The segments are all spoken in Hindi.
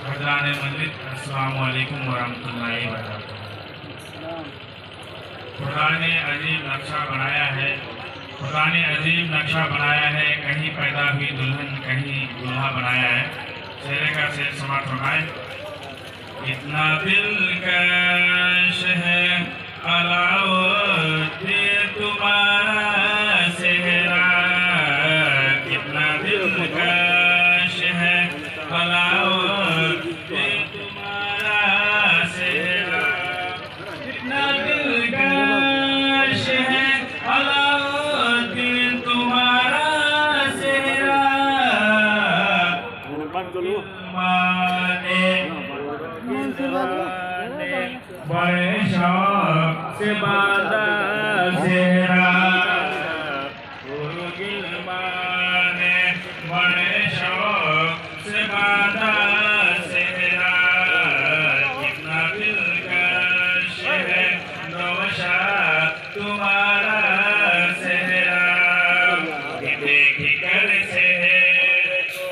हज़रात मस्जिद, अस्सलामु अलैकुम वरहमतुल्लाहि वबरकातुहू। खुदा ने अजीब नक्शा बनाया है, खुदा ने अजीब नक्शा बनाया है। कहीं पैदा हुई दुल्हन, कहीं दूल्हा बनाया है। शेर का शेर समाप्त फरमाए। इतना दिलकश है अलाउद्दीन तुम्हारा सेहरा, कितना दिलकश है अलाउद्दीन तुम्हारा सेहरा, कितना दिलकश है अलाउद्दीन तुम्हारा सेहरा। बड़े शौक से बांधा सेहरा, गिलमाने बड़े शौक से बांधा सेहरा, कितना दिलकश है नौशाद तुम्हारा सेहरा। देख कर सेहरे को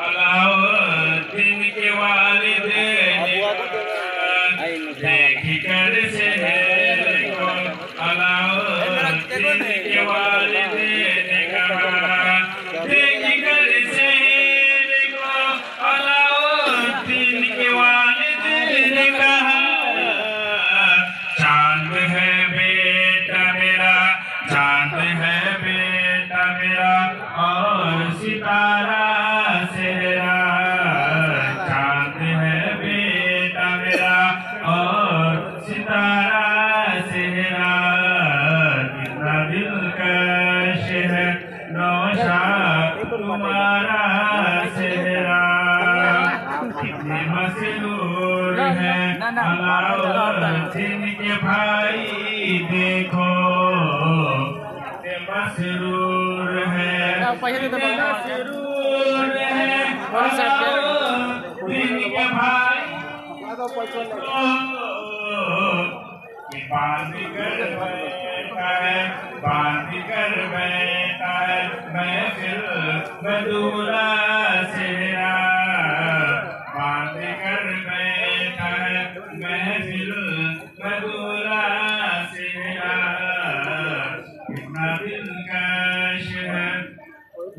अलाउद्दीन के वालिदैन, देख कर सेहरे को अलाउद्दीन के वालिदैन कहा, देख कर सेहरे को अलाउद्दीन के वालिदैन कहा। चांद है बेटा मेरा, चांद है बेटा मेरा और सितारा सेहरा, चांद है बेटा मेरा और सितारा सेहरा, कितना दिलकश है नौशाद तुम्हारा सेहरा। कितने मसरूर है अलाउद्दीन के भाई, देखो कितने मसरूर है, कितने मसरूर है अलाउद्दीन के भाई, कि बांध कर बैठा है, बांध कर बैठा है महफिल में दूल्हा सेहरा, बांध कर बैठा है महफिल में दूल्हा सेहरा, कितना दिलकश है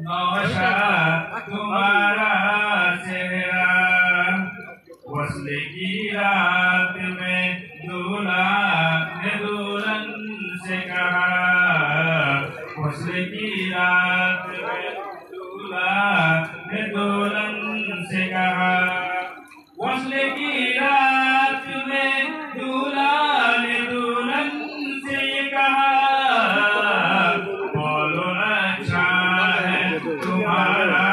नौशाद तुम्हारा सेहरा। वस्ले की रात में दूल्हा ने दुल्हन से कहा, वस्ले की रात में दूल्हा ने दुल्हन से कहा, वस्ले की रात में दूल्हा ने दुल्हन से कहा, बोलो अच्छा है तुम्हारा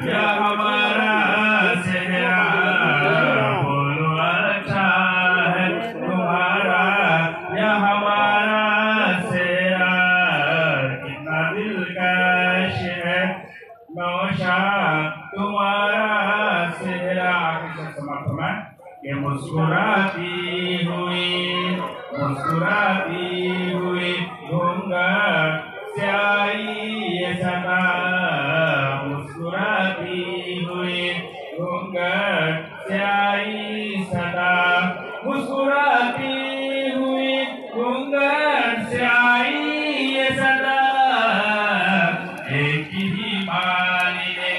या हमारा सेहरा, या हमारा सेहरा, कितना दिलकश है नौशाद तुम्हारा सेहरा। आखिर से समाप्त हुआ कि मुस्कुराती हुई घूंघट से आई ये सदा, मुस्कुराती हुई घूंघट से आई सदा, मुस्कुराती हुई घूंघट से आई ये सदा। एक ही बारी ने